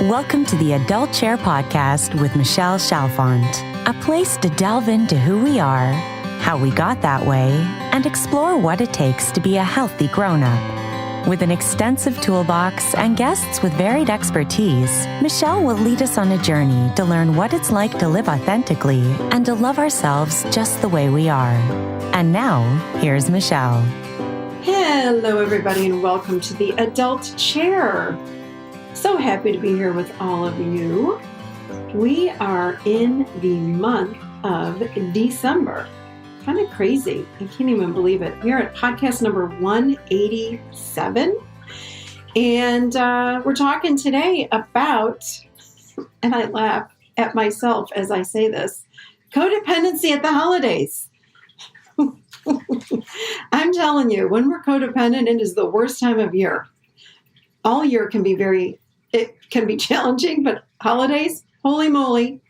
Welcome to the Adult Chair Podcast with Michelle Chalfant, a place to delve into who we are, how we got that way, and explore what it takes to be a healthy grown-up. With an extensive toolbox and guests with varied expertise, Michelle will lead us on a journey to learn what it's like to live authentically and to love ourselves just the way we are. And now, here's Michelle. Hello, everybody, and welcome to the Adult Chair. So happy to be here with all of you. We are in the month of December. Kind of crazy. I can't even believe it. We are at podcast number 187. And we're talking today about, and I laugh at myself as I say this, codependency at the holidays. I'm telling you, when we're codependent, it is the worst time of year. All year can be challenging, but holidays, holy moly,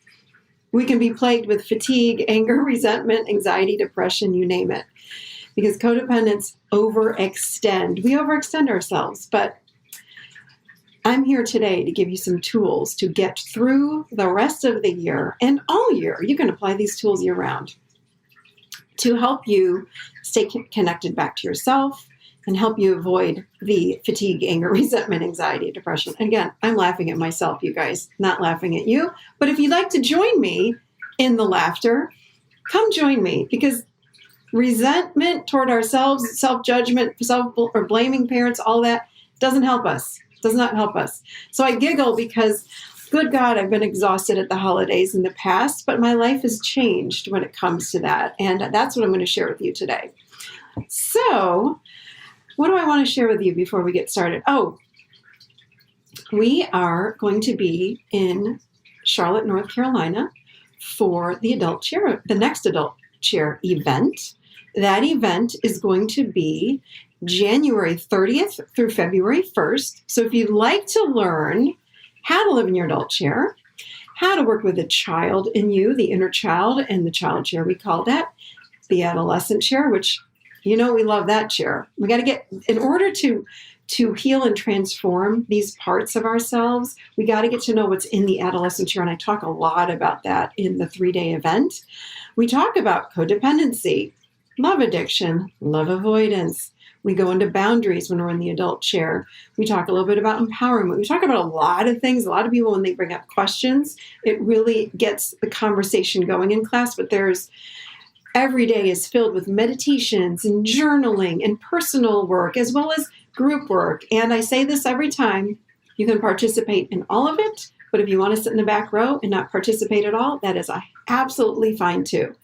we can be plagued with fatigue, anger, resentment, anxiety, depression, you name it. Because codependents overextend. We overextend ourselves, but I'm here today to give you some tools to get through the rest of the year and all year. You can apply these tools year round to help you stay connected back to yourself and help you avoid the fatigue, anger, resentment, anxiety, depression. Again, I'm laughing at myself, you guys, not laughing at you. But if you'd like to join me in the laughter, come join me, because resentment toward ourselves, self-judgment, or blaming parents, all that doesn't help us, does not help us. So I giggle because, good God, I've been exhausted at the holidays in the past, but my life has changed when it comes to that. And that's what I'm going to share with you today. So, what do I want to share with you before we get started? Oh, we are going to be in Charlotte, North Carolina for the next Adult Chair event. That event is going to be January 30th through February 1st. So if you'd like to learn how to live in your adult chair, how to work with the child in you, the inner child, and the child chair, we call that, the adolescent chair, which, you know, we love that chair. We got to get, in order to heal and transform these parts of ourselves, we got to get to know what's in the adolescent chair. And I talk a lot about that in the 3-day event. We talk about codependency, love addiction, love avoidance. We go into boundaries when we're in the adult chair. We talk a little bit about empowerment. We talk about a lot of things. A lot of people, when they bring up questions, it really gets the conversation going in class. But every day is filled with meditations and journaling and personal work, as well as group work. And I say this every time, you can participate in all of it. But if you want to sit in the back row and not participate at all, that is absolutely fine too.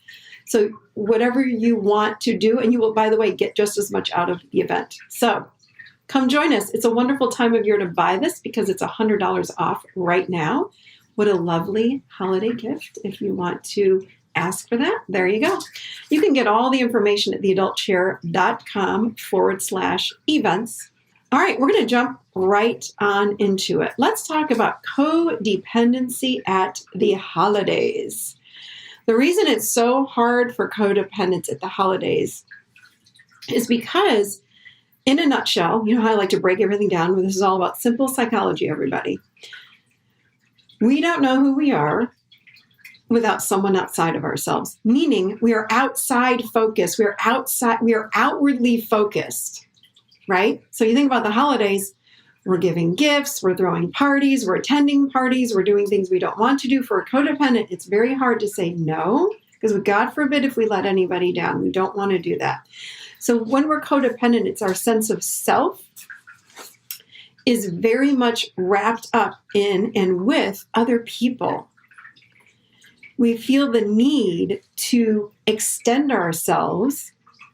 So whatever you want to do, and you will, by the way, get just as much out of the event. So come join us. It's a wonderful time of year to buy this because it's $100 off right now. What a lovely holiday gift if you want to ask for that. There you go. You can get all the information at theadultchair.com/events. All right, we're going to jump right on into it. Let's talk about codependency at the holidays. The reason it's so hard for codependents at the holidays is because, in a nutshell, you know how I like to break everything down? This is all about simple psychology, everybody. We don't know who we are without someone outside of ourselves, meaning we are outside focused. We are outwardly focused, right? So you think about the holidays, we're giving gifts, we're throwing parties, we're attending parties, we're doing things we don't want to do. For a codependent, it's very hard to say no, because God forbid if we let anybody down. We don't want to do that. So when we're codependent, it's our sense of self is very much wrapped up in and with other people. We feel the need to extend ourselves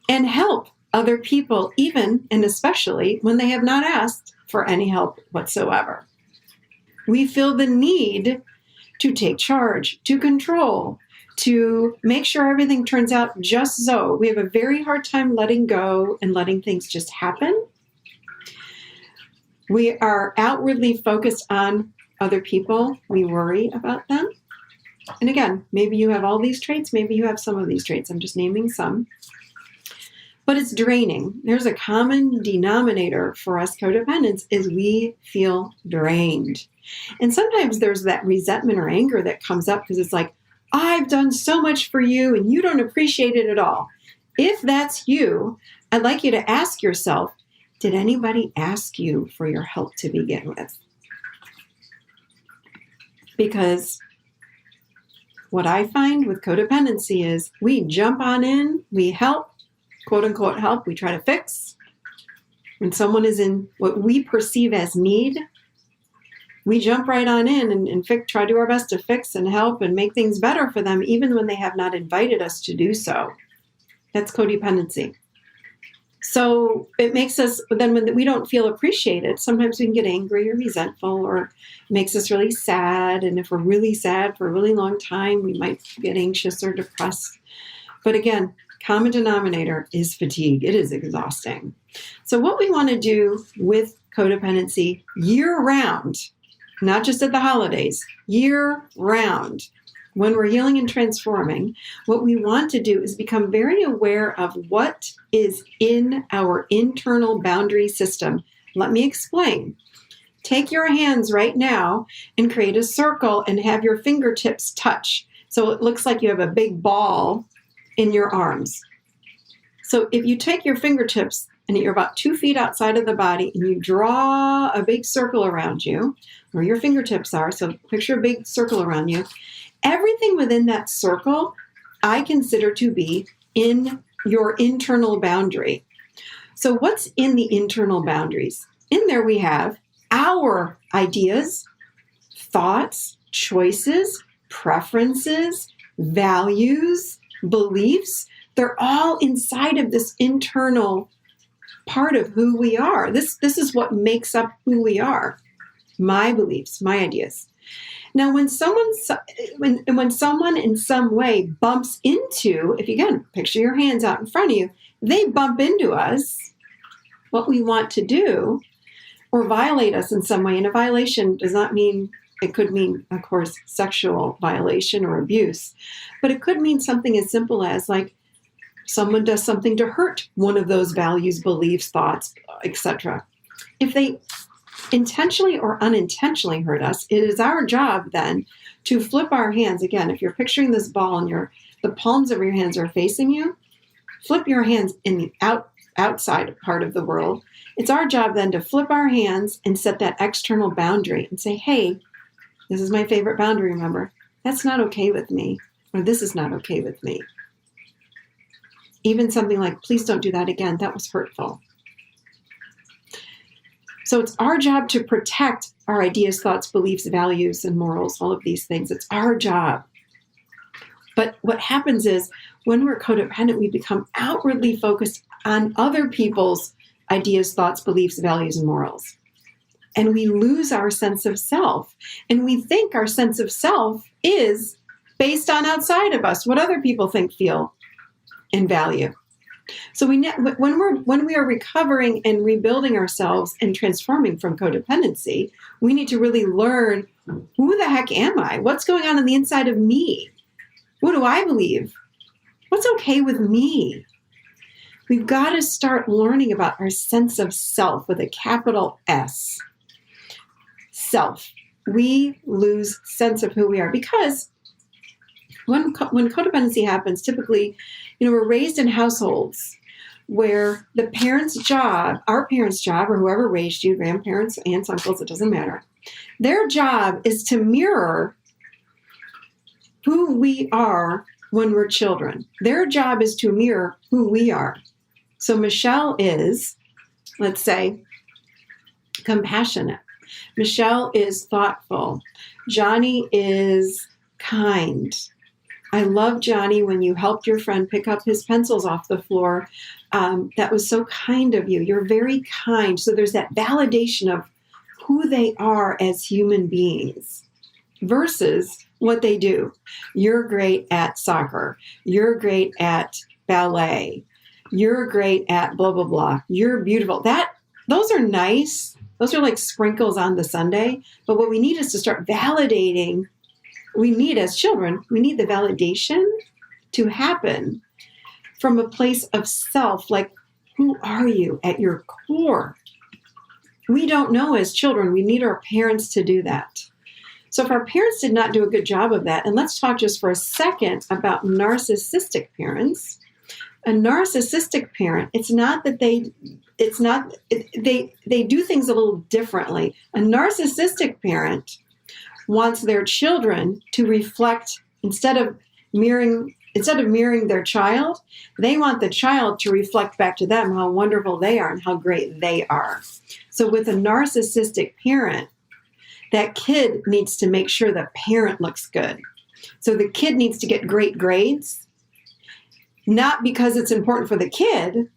and help other people, even and especially when they have not asked for any help whatsoever. We feel the need to take charge, to control, to make sure everything turns out just so. We have a very hard time letting go and letting things just happen. We are outwardly focused on other people. We worry about them. And again, maybe you have all these traits, maybe you have some of these traits. I'm just naming some. But it's draining. There's a common denominator for us codependents is we feel drained. And sometimes there's that resentment or anger that comes up because it's like, I've done so much for you and you don't appreciate it at all. If that's you, I'd like you to ask yourself, did anybody ask you for your help to begin with? Because what I find with codependency is we jump on in, we help, quote unquote help, we try to fix. When someone is in what we perceive as need, we jump right on in and try to do our best to fix and help and make things better for them, even when they have not invited us to do so. That's codependency. So it makes us, then when we don't feel appreciated, sometimes we can get angry or resentful, or it makes us really sad. And if we're really sad for a really long time, we might get anxious or depressed. But again, common denominator is fatigue. It is exhausting. So what we want to do with codependency year round, not just at the holidays, year round, when we're healing and transforming, what we want to do is become very aware of what is in our internal boundary system. Let me explain. Take your hands right now and create a circle and have your fingertips touch. So it looks like you have a big ball in your arms. So if you take your fingertips and you're about 2 feet outside of the body and you draw a big circle around you, where your fingertips are, so picture a big circle around you, everything within that circle I consider to be in your internal boundary. So what's in the internal boundaries? In there we have our ideas, thoughts, choices, preferences, values, beliefs. They're all inside of this internal part of who we are. This is what makes up who we are. My beliefs, my ideas. Now, when someone in some way bumps into, if you again picture your hands out in front of you, they bump into us, what we want to do, or violate us in some way. And a violation does not mean, it could mean, of course, sexual violation or abuse, but it could mean something as simple as like someone does something to hurt one of those values, beliefs, thoughts, etc. If they intentionally or unintentionally hurt us, it is our job then to flip our hands. Again, if you're picturing this ball and the palms of your hands are facing you, flip your hands in the outside part of the world. It's our job then to flip our hands and set that external boundary and say, hey, this is my favorite boundary, remember? That's not okay with me, or this is not okay with me. Even something like, please don't do that again. That was hurtful. So it's our job to protect our ideas, thoughts, beliefs, values, and morals, all of these things. It's our job. But what happens is when we're codependent, we become outwardly focused on other people's ideas, thoughts, beliefs, values, and morals. And we lose our sense of self. And we think our sense of self is based on outside of us, what other people think, feel, and value. So when we are recovering and rebuilding ourselves and transforming from codependency, we need to really learn, who the heck am I? What's going on the inside of me? What do I believe? What's okay with me? We've got to start learning about our sense of self with a capital S. Self. We lose sense of who we are because when codependency happens, typically, we're raised in households where the parent's job, our parent's job, or whoever raised you, grandparents, aunts, uncles, it doesn't matter. Their job is to mirror who we are when we're children. Their job is to mirror who we are. So Michelle is, let's say, compassionate. Michelle is thoughtful. Johnny is kind. I love, Johnny, when you helped your friend pick up his pencils off the floor. That was so kind of you. You're very kind. So there's that validation of who they are as human beings versus what they do. You're great at soccer. You're great at ballet. You're great at blah, blah, blah. You're beautiful. Those are nice. Those are like sprinkles on the sundae. But what we need is to start validating. We need, as children, we need the validation to happen from a place of self, like, who are you at your core? We don't know as children. We need our parents to do that. So if our parents did not do a good job of that, and let's talk just for a second about narcissistic parents. A narcissistic parent, it's not that they do things a little differently. A narcissistic parent wants their children to reflect, instead of mirroring their child, they want the child to reflect back to them how wonderful they are and how great they are. So with a narcissistic parent, that kid needs to make sure the parent looks good. So the kid needs to get great grades, not because it's important for the kid,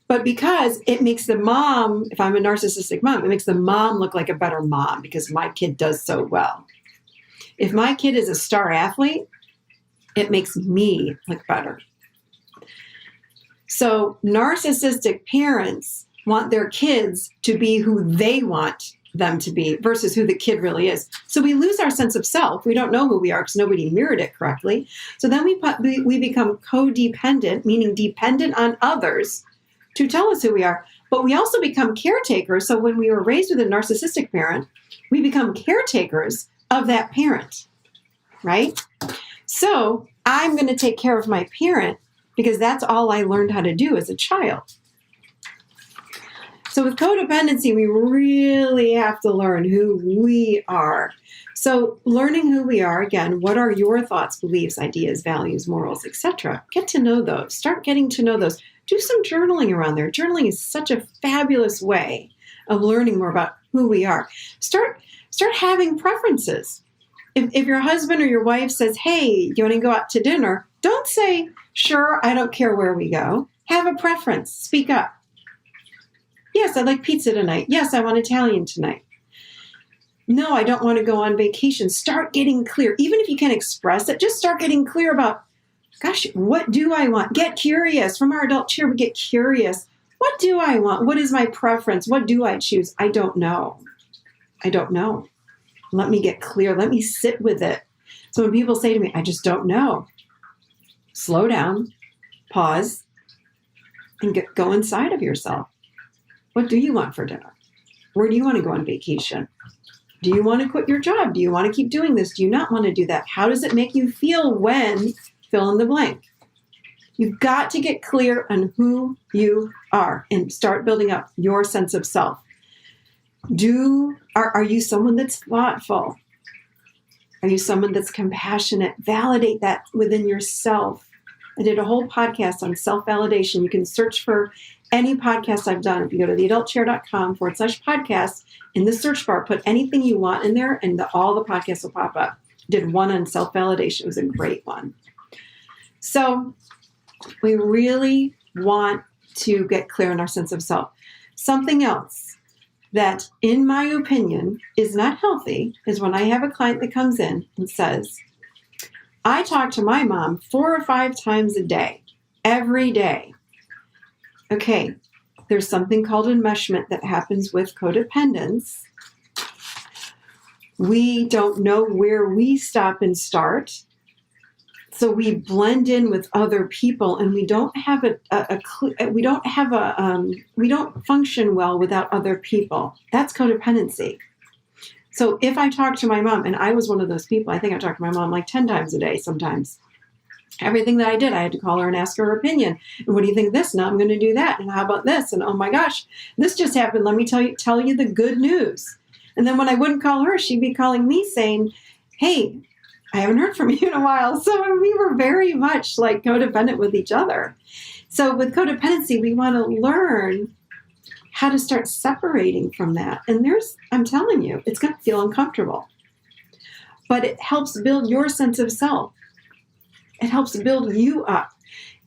but because it makes the mom, if I'm a narcissistic mom, it makes the mom look like a better mom because my kid does so well. If my kid is a star athlete, it makes me look better. So narcissistic parents want their kids to be who they want them to be versus who the kid really is. So we lose our sense of self. We don't know who we are because nobody mirrored it correctly. So then we become codependent, meaning dependent on others to tell us who we are. But we also become caretakers. So when we were raised with a narcissistic parent, we become caretakers of that parent, right? So I'm going to take care of my parent because that's all I learned how to do as a child. So with codependency, we really have to learn who we are. So learning who we are, again, what are your thoughts, beliefs, ideas, values, morals, etc.? Get to know those. Start getting to know those. Do some journaling around there. Journaling is such a fabulous way of learning more about who we are. Start having preferences. If your husband or your wife says, hey, you want to go out to dinner? Don't say, sure, I don't care where we go. Have a preference. Speak up. Yes, I like pizza tonight. Yes, I want Italian tonight. No, I don't want to go on vacation. Start getting clear. Even if you can't express it, just start getting clear about, gosh, what do I want? Get curious. From our adult chair, we get curious. What do I want? What is my preference? What do I choose? I don't know. I don't know. Let me get clear. Let me sit with it. So when people say to me, I just don't know, slow down, pause, and go inside of yourself. What do you want for dinner? Where do you want to go on vacation? Do you want to quit your job? Do you want to keep doing this? Do you not want to do that? How does it make you feel when fill in the blank? You've got to get clear on who you are and start building up your sense of self. Are you someone that's thoughtful? Are you someone that's compassionate? Validate that within yourself. I did a whole podcast on self-validation. You can search for any podcast I've done. If you go to theadultchair.com/podcast, in the search bar, put anything you want in there and all the podcasts will pop up. Did one on self-validation. It was a great one. So we really want to get clear on our sense of self. Something else that, in my opinion, is not healthy is when I have a client that comes in and says, I talk to my mom 4 or 5 times a day, every day. Okay, there's something called enmeshment that happens with codependents. We don't know where we stop and start. So we blend in with other people, and we don't function well without other people. That's codependency. So if I talk to my mom, and I was one of those people, I think I talked to my mom like 10 times a day sometimes. Everything that I did, I had to call her and ask her opinion. And what do you think of this? Now I'm going to do that. And how about this? And oh my gosh, this just happened. Let me tell you the good news. And then when I wouldn't call her, she'd be calling me saying, hey, I haven't heard from you in a while. So we were very much like codependent with each other. So with codependency, we want to learn how to start separating from that. And I'm telling you, it's going to feel uncomfortable. But it helps build your sense of self. It helps build you up.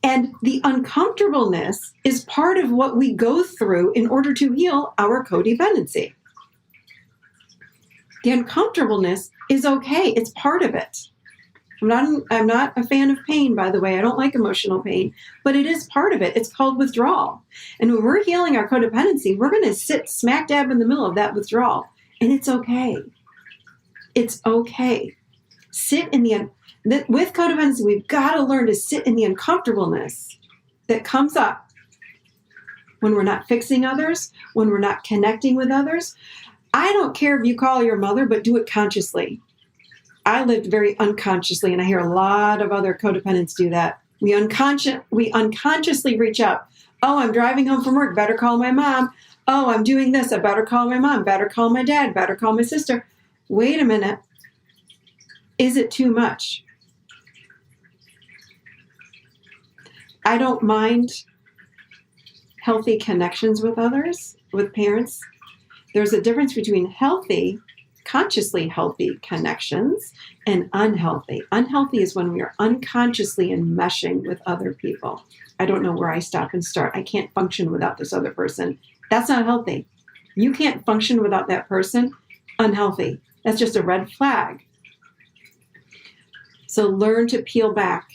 And the uncomfortableness is part of what we go through in order to heal our codependency. The uncomfortableness is okay. It's part of it. I'm not a fan of pain, by the way. I don't like emotional pain, but it is part of it. It's called withdrawal. And when we're healing our codependency, we're going to sit smack dab in the middle of that withdrawal. And it's okay. It's okay. With codependency, we've got to learn to sit in the uncomfortableness that comes up when we're not fixing others, when we're not connecting with others. I don't care if you call your mother, but do it consciously. I lived very unconsciously, and I hear a lot of other codependents do that. We unconsciously reach out. Oh, I'm driving home from work. Better call my mom. Oh, I'm doing this. I better call my mom. Better call my dad. Better call my sister. Wait a minute. Is it too much? I don't mind healthy connections with others, with parents. There's a difference between healthy, consciously healthy connections and unhealthy. Unhealthy is when we are unconsciously enmeshing with other people. I don't know where I stop and start. I can't function without this other person. That's not healthy. You can't function without that person. Unhealthy. That's just a red flag. So learn to peel back.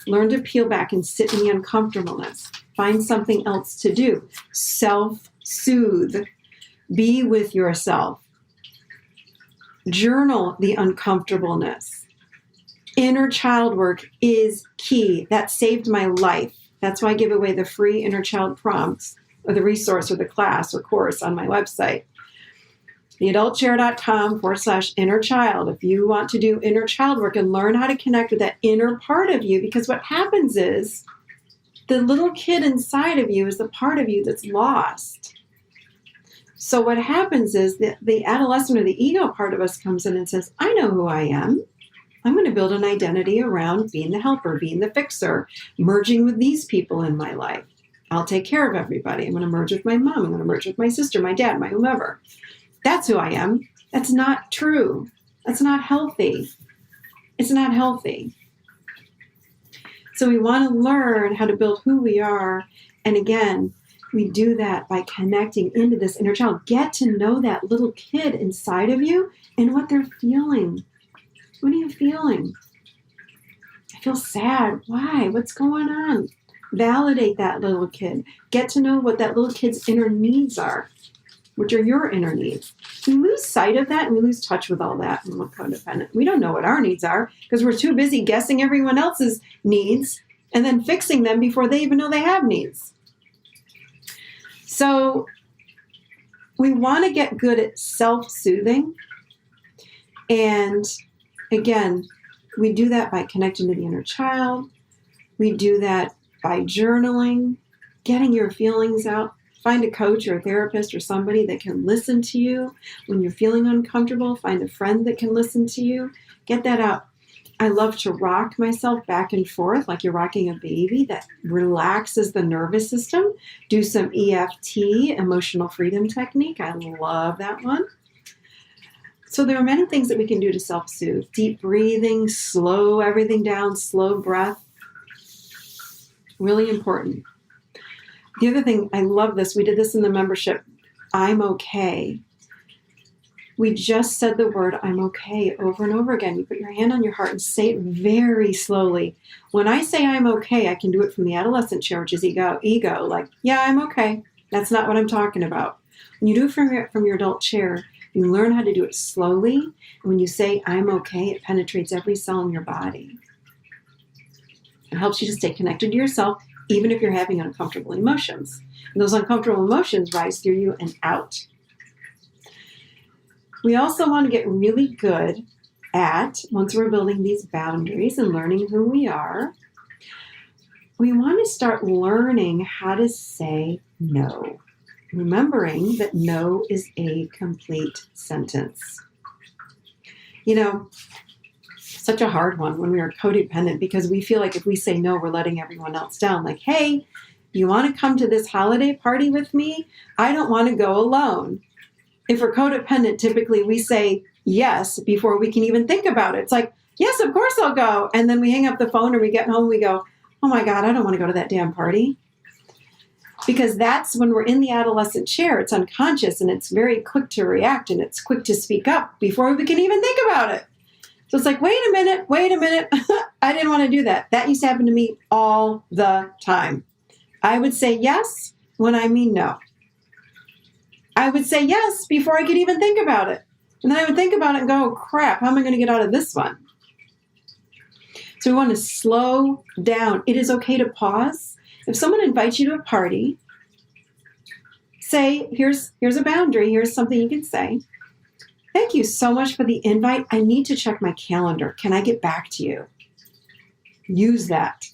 Learn to peel back and sit in the uncomfortableness. Find something else to do. Self-soothe. Be with yourself. Journal the uncomfortableness. Inner child work is key. That saved my life. That's why I give away the free inner child prompts, or the resource, or the class, or course on my website. theadultchair.com/inner child. If you want to do inner child work and learn how to connect with that inner part of you, because what happens is the little kid inside of you is the part of you that's lost. So what happens is that the adolescent or the ego part of us comes in and says, I know who I am. I'm going to build an identity around being the helper, being the fixer, merging with these people in my life. I'll take care of everybody. I'm going to merge with my mom. I'm going to merge with my sister, my dad, my whomever. That's who I am. That's not true. That's not healthy. It's not healthy. So we want to learn how to build who we are. And again, we do that by connecting into this inner child. Get to know that little kid inside of you and what they're feeling. What are you feeling? I feel sad. Why? What's going on? Validate that little kid. Get to know what that little kid's inner needs are, which are your inner needs. We lose sight of that and we lose touch with all that when we're codependent. We don't know what our needs are because we're too busy guessing everyone else's needs and then fixing them before they even know they have needs. So we want to get good at self-soothing. And again, we do that by connecting to the inner child. We do that by journaling, getting your feelings out. Find a coach or a therapist or somebody that can listen to you when you're feeling uncomfortable. Find a friend that can listen to you. Get that out. I love to rock myself back and forth like you're rocking a baby. That relaxes the nervous system. Do some EFT, emotional freedom technique. I love that one. So there are many things that we can do to self-soothe. Deep breathing, slow everything down, slow breath. Really important. The other thing, I love this. We did this in the membership. I'm okay. We just said the word I'm okay over and over again. You put your hand on your heart and say it very slowly. When I say I'm okay, I can do it from the adolescent chair, which is ego, like, yeah, I'm okay. That's not what I'm talking about. When you do it from your adult chair, you learn how to do it slowly. And when you say I'm okay, it penetrates every cell in your body. It helps you to stay connected to yourself, even if you're having uncomfortable emotions. And those uncomfortable emotions rise through you and out. We also want to get really good at, once we're building these boundaries and learning who we are, we want to start learning how to say no. Remembering that no is a complete sentence. You know, such a hard one when we are codependent because we feel like if we say no, we're letting everyone else down. Like, hey, you want to come to this holiday party with me? I don't want to go alone. If we're codependent, typically we say yes before we can even think about it. It's like, yes, of course I'll go. And then we hang up the phone or we get home, we go, oh my God, I don't want to go to that damn party. Because that's when we're in the adolescent chair. It's unconscious and it's very quick to react and it's quick to speak up before we can even think about it. So it's like, wait a minute. I didn't want to do that. That used to happen to me all the time. I would say yes when I mean no. I would say yes before I could even think about it. And then I would think about it and go, oh, crap, how am I going to get out of this one? So we want to slow down. It is okay to pause. If someone invites you to a party, say, here's a boundary. Here's something you can say. Thank you so much for the invite. I need to check my calendar. Can I get back to you? Use that.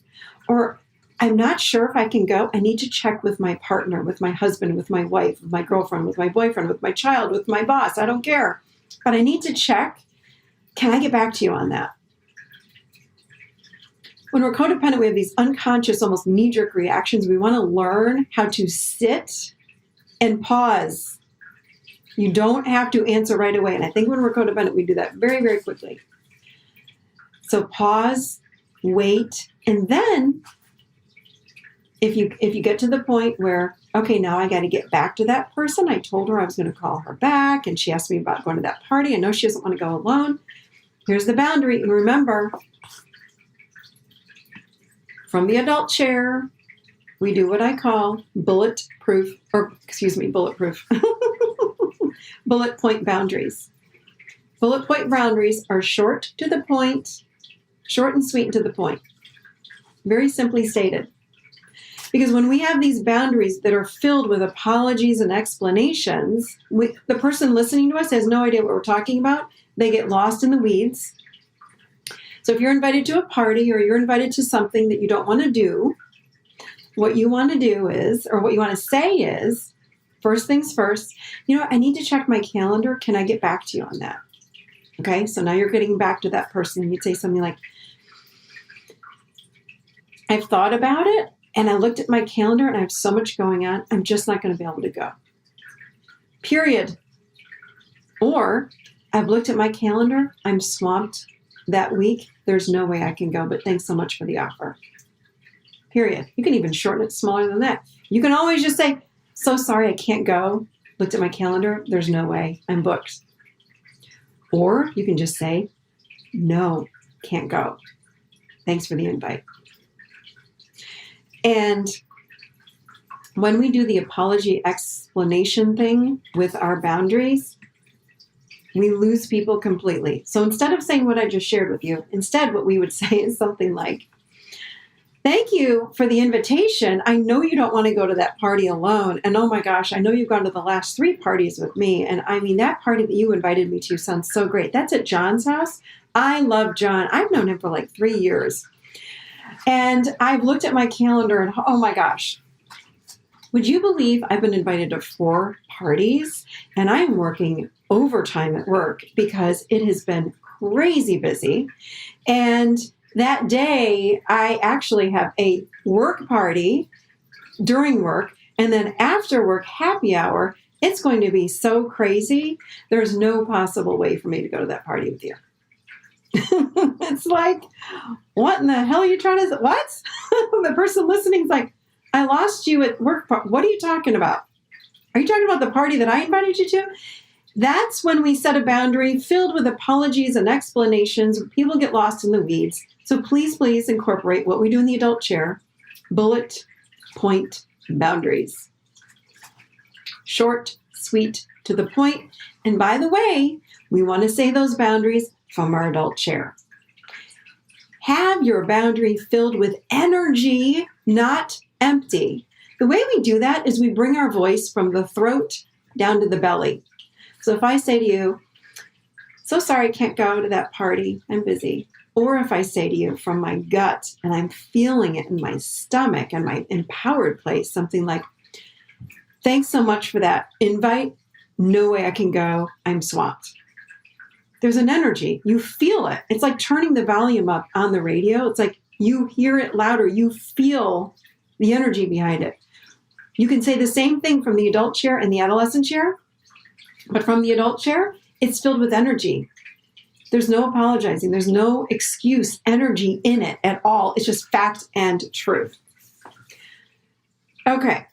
Or I'm not sure if I can go. I need to check with my partner, with my husband, with my wife, with my girlfriend, with my boyfriend, with my child, with my boss. I don't care. But I need to check. Can I get back to you on that? When we're codependent, we have these unconscious, almost knee-jerk reactions. We want to learn how to sit and pause. You don't have to answer right away. And I think when we're codependent, we do that very, very quickly. So pause, wait, and then if you get to the point where, okay, now I got to get back to that person. I told her I was going to call her back, and she asked me about going to that party. I know she doesn't want to go alone. Here's the boundary. And remember, from the adult chair, we do what I call bullet point boundaries. Bullet point boundaries are short to the point, short and sweet and to the point. Very simply stated. Because when we have these boundaries that are filled with apologies and explanations, the person listening to us has no idea what we're talking about. They get lost in the weeds. So if you're invited to a party or you're invited to something that you don't want to do, what you want to do is, or what you want to say is, first things first, I need to check my calendar. Can I get back to you on that? Okay, so now you're getting back to that person. You'd say something like, I've thought about it, and I looked at my calendar, and I have so much going on, I'm just not going to be able to go. Period. Or, I've looked at my calendar, I'm swamped that week, there's no way I can go, but thanks so much for the offer. Period. You can even shorten it smaller than that. You can always just say, so sorry, I can't go. Looked at my calendar, there's no way, I'm booked. Or you can just say, no, can't go. Thanks for the invite. And when we do the apology explanation thing with our boundaries, we lose people completely. So instead of saying what I just shared with you, instead what we would say is something like, thank you for the invitation. I know you don't want to go to that party alone. And oh my gosh, I know you've gone to the last 3 parties with me. And I mean, that party that you invited me to sounds so great. That's at John's house. I love John. I've known him for like 3 years. And I've looked at my calendar and oh my gosh, would you believe I've been invited to 4 parties and I'm working overtime at work because it has been crazy busy. And that day I actually have a work party during work and then after work happy hour. It's going to be so crazy. There's no possible way for me to go to that party with you. It's like, what in the hell are you trying to say? What? The person listening is like, I lost you at work. What are you talking about? Are you talking about the party that I invited you to? That's when we set a boundary filled with apologies and explanations. People get lost in the weeds. So please, please incorporate what we do in the adult chair. Bullet point boundaries. Short, sweet, to the point. And by the way, we want to say those boundaries from our adult chair. Have your boundary filled with energy, not empty. The way we do that is we bring our voice from the throat down to the belly. So if I say to you, so sorry I can't go to that party, I'm busy. Or if I say to you from my gut and I'm feeling it in my stomach and my empowered place, something like, thanks so much for that invite. No way I can go. I'm swamped. There's an energy. You feel it. It's like turning the volume up on the radio. It's like you hear it louder. You feel the energy behind it. You can say the same thing from the adult chair and the adolescent chair, but from the adult chair, it's filled with energy. There's no apologizing. There's no excuse energy in it at all. It's just fact and truth. Okay.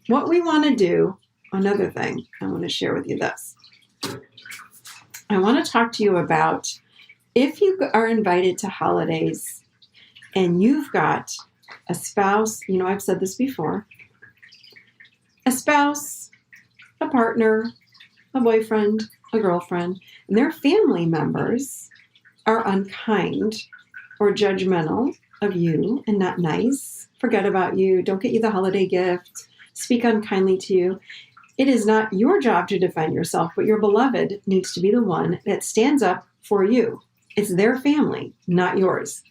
What we want to do, another thing I want to share with you this. I want to talk to you about if you are invited to holidays and you've got a spouse, I've said this before, a spouse, a partner, a boyfriend, a girlfriend, and their family members are unkind or judgmental of you and not nice, forget about you, don't get you the holiday gift, speak unkindly to you. It is not your job to defend yourself, but your beloved needs to be the one that stands up for you. It's their family, not yours.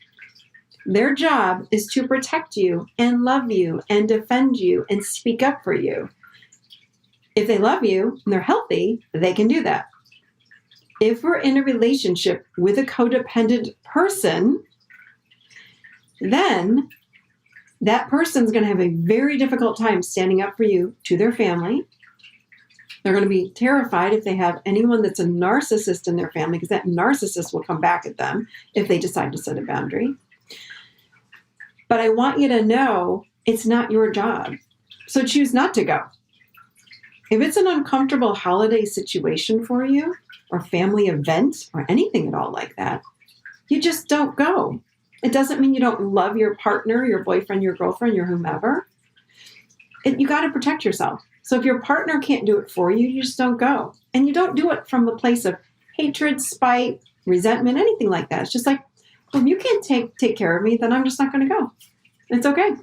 Their job is to protect you and love you and defend you and speak up for you. If they love you and they're healthy, they can do that. If we're in a relationship with a codependent person, then that person's going to have a very difficult time standing up for you to their family. They're going to be terrified if they have anyone that's a narcissist in their family, because that narcissist will come back at them if they decide to set a boundary. But I want you to know it's not your job. So choose not to go. If it's an uncomfortable holiday situation for you, or family event, or anything at all like that, you just don't go. It doesn't mean you don't love your partner, your boyfriend, your girlfriend, your whomever. You got to protect yourself. So if your partner can't do it for you, you just don't go. And you don't do it from a place of hatred, spite, resentment, anything like that. It's just like, well, if you can't take care of me, then I'm just not going to go. It's okay.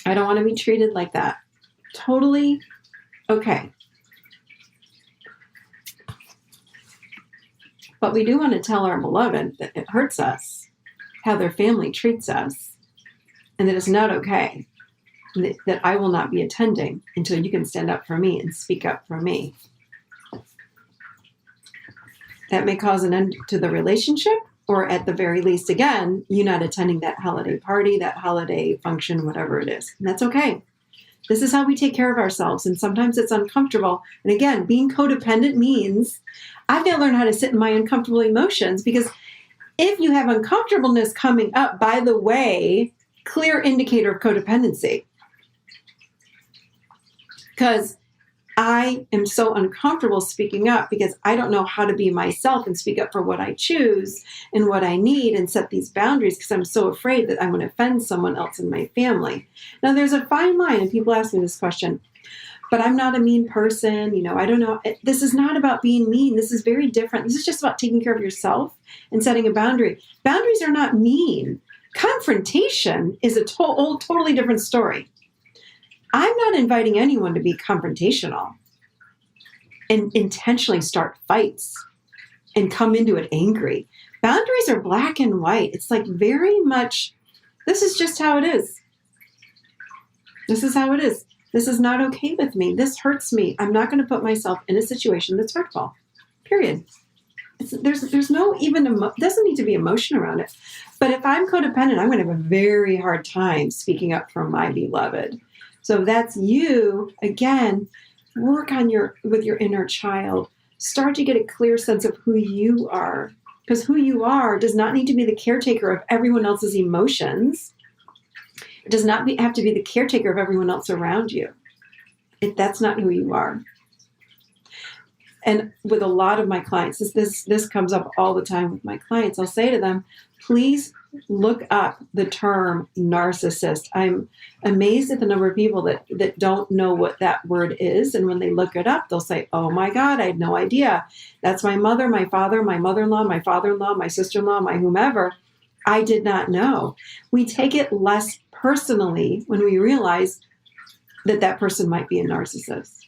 I don't want to be treated like that. Totally okay. But we do want to tell our beloved that it hurts us how their family treats us, and that it's not okay, and that I will not be attending until you can stand up for me and speak up for me. That may cause an end to the relationship, or at the very least, again, you not attending that holiday party, that holiday function, whatever it is. And that's okay. This is how we take care of ourselves. And sometimes it's uncomfortable. And again, being codependent means I've got to learn how to sit in my uncomfortable emotions, because if you have uncomfortableness coming up, by the way, clear indicator of codependency. Because I am so uncomfortable speaking up because I don't know how to be myself and speak up for what I choose and what I need and set these boundaries, because I'm so afraid that I'm going to offend someone else in my family. Now, there's a fine line, and people ask me this question, but I'm not a mean person. I don't know. This is not about being mean. This is very different. This is just about taking care of yourself and setting a boundary. Boundaries are not mean. Confrontation is a totally different story. I'm not inviting anyone to be confrontational and intentionally start fights and come into it angry. Boundaries are black and white. It's like very much, this is just how it is. This is how it is. This is not okay with me. This hurts me. I'm not going to put myself in a situation that's hurtful. Period. There's no even, doesn't need to be emotion around it. But if I'm codependent, I'm going to have a very hard time speaking up for my beloved. So if that's you, again, work on with your inner child. Start to get a clear sense of who you are. Because who you are does not need to be the caretaker of everyone else's emotions. It does not have to be the caretaker of everyone else around you. That's not who you are. And with a lot of my clients, this comes up all the time with my clients. I'll say to them, please look up the term narcissist. I'm amazed at the number of people that don't know what that word is. And when they look it up, they'll say, oh my God, I had no idea. That's my mother, my father, my mother-in-law, my father-in-law, my sister-in-law, my whomever. I did not know. We take it less personally when we realize that person might be a narcissist.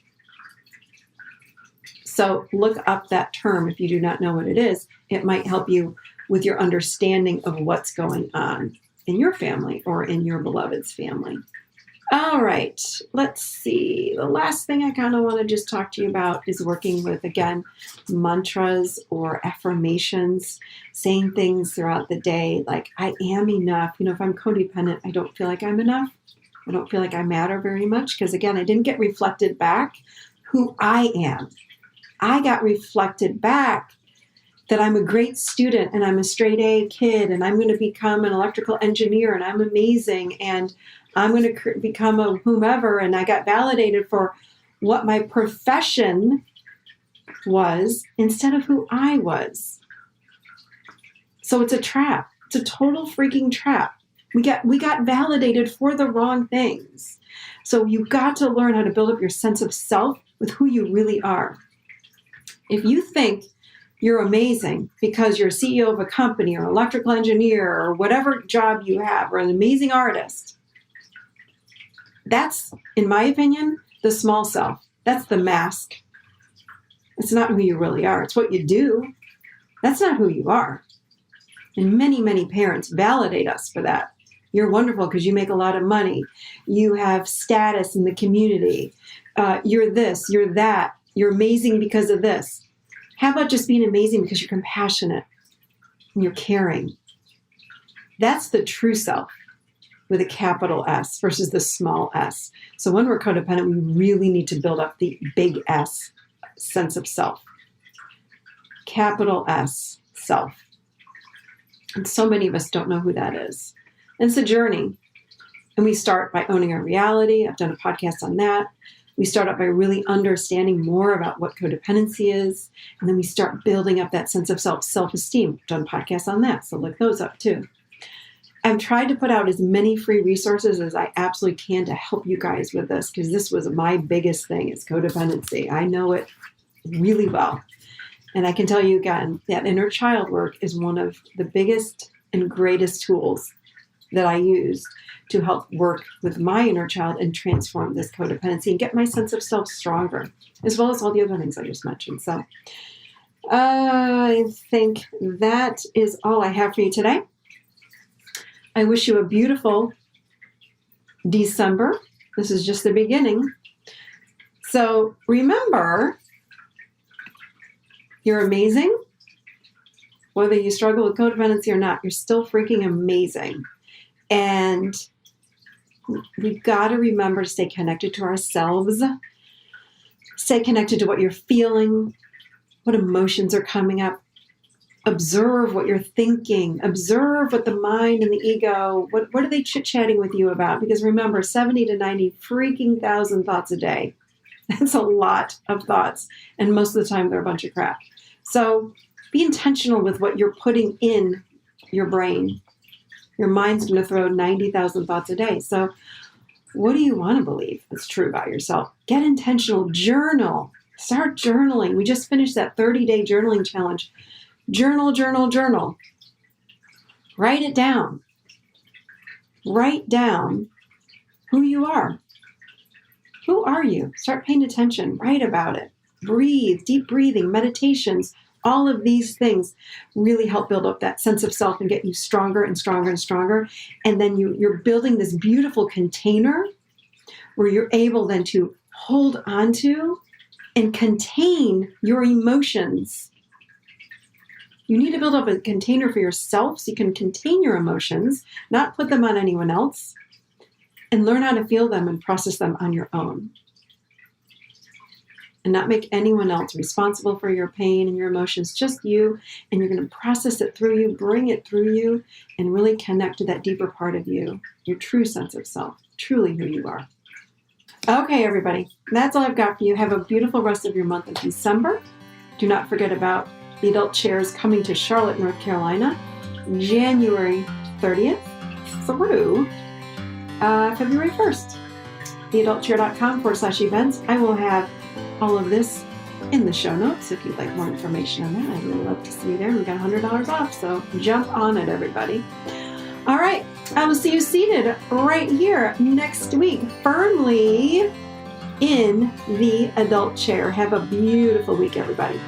So look up that term if you do not know what it is. It might help you with your understanding of what's going on in your family or in your beloved's family. All right, let's see. The last thing I kind of want to just talk to you about is working with, again, mantras or affirmations, saying things throughout the day like, I am enough. If I'm codependent, I don't feel like I'm enough. I don't feel like I matter very much because, again, I didn't get reflected back who I am. I got reflected back that I'm a great student and I'm a straight A kid and I'm going to become an electrical engineer and I'm amazing and I'm going to become a whomever. And I got validated for what my profession was instead of who I was. So it's a trap. It's a total freaking trap. We got validated for the wrong things. So you've got to learn how to build up your sense of self with who you really are. If you think you're amazing because you're CEO of a company or an electrical engineer or whatever job you have, or an amazing artist. That's, in my opinion, the small self. That's the mask. It's not who you really are. It's what you do. That's not who you are. And many, many parents validate us for that. You're wonderful because you make a lot of money. You have status in the community. You're this, you're that. You're amazing because of this. How about just being amazing because you're compassionate and you're caring? That's the true self with a capital S versus the small s. So when we're codependent, we really need to build up the big S sense of self. Capital S, self. And so many of us don't know who that is. And it's a journey. And we start by owning our reality. I've done a podcast on that. We start out by really understanding more about what codependency is. And then we start building up that sense of self-esteem. I've done podcasts on that, so look those up too. I've tried to put out as many free resources as I absolutely can to help you guys with this, because this was my biggest thing is codependency. I know it really well. And I can tell you again, that inner child work is one of the biggest and greatest tools that I use to help work with my inner child and transform this codependency and get my sense of self stronger, as well as all the other things I just mentioned. So I think that is all I have for you today. I wish you a beautiful December. This is just the beginning. So remember, you're amazing. Whether you struggle with codependency or not, you're still freaking amazing. And we've got to remember to stay connected to ourselves. Stay connected to what you're feeling, what emotions are coming up. Observe what you're thinking. Observe what the mind and the ego, what are they chit-chatting with you about? Because remember, 70 to 90 freaking thousand thoughts a day. That's a lot of thoughts. And most of the time, they're a bunch of crap. So be intentional with what you're putting in your brain. Your mind's going to throw 90,000 thoughts a day. So what do you want to believe is true about yourself? Get intentional. Journal. Start journaling. We just finished that 30-day journaling challenge. Journal, journal, journal. Write it down. Write down who you are. Who are you? Start paying attention. Write about it. Breathe, deep breathing, meditations. All of these things really help build up that sense of self and get you stronger and stronger and stronger. And then you're building this beautiful container where you're able then to hold on to and contain your emotions. You need to build up a container for yourself so you can contain your emotions, not put them on anyone else, and learn how to feel them and process them on your own. And not make anyone else responsible for your pain and your emotions, just you. And you're going to process it through you, bring it through you, and really connect to that deeper part of you, your true sense of self, truly who you are. Okay, everybody, that's all I've got for you. Have a beautiful rest of your month of December. Do not forget about the Adult Chairs coming to Charlotte, North Carolina, January 30th through February 1st. theadultchair.com/events. I will have all of this in the show notes if you'd like more information on that. I'd really love to see you there. We've got $100 off, so jump on it, everybody. All right, I will see you seated right here next week, firmly in the adult chair. Have a beautiful week, everybody.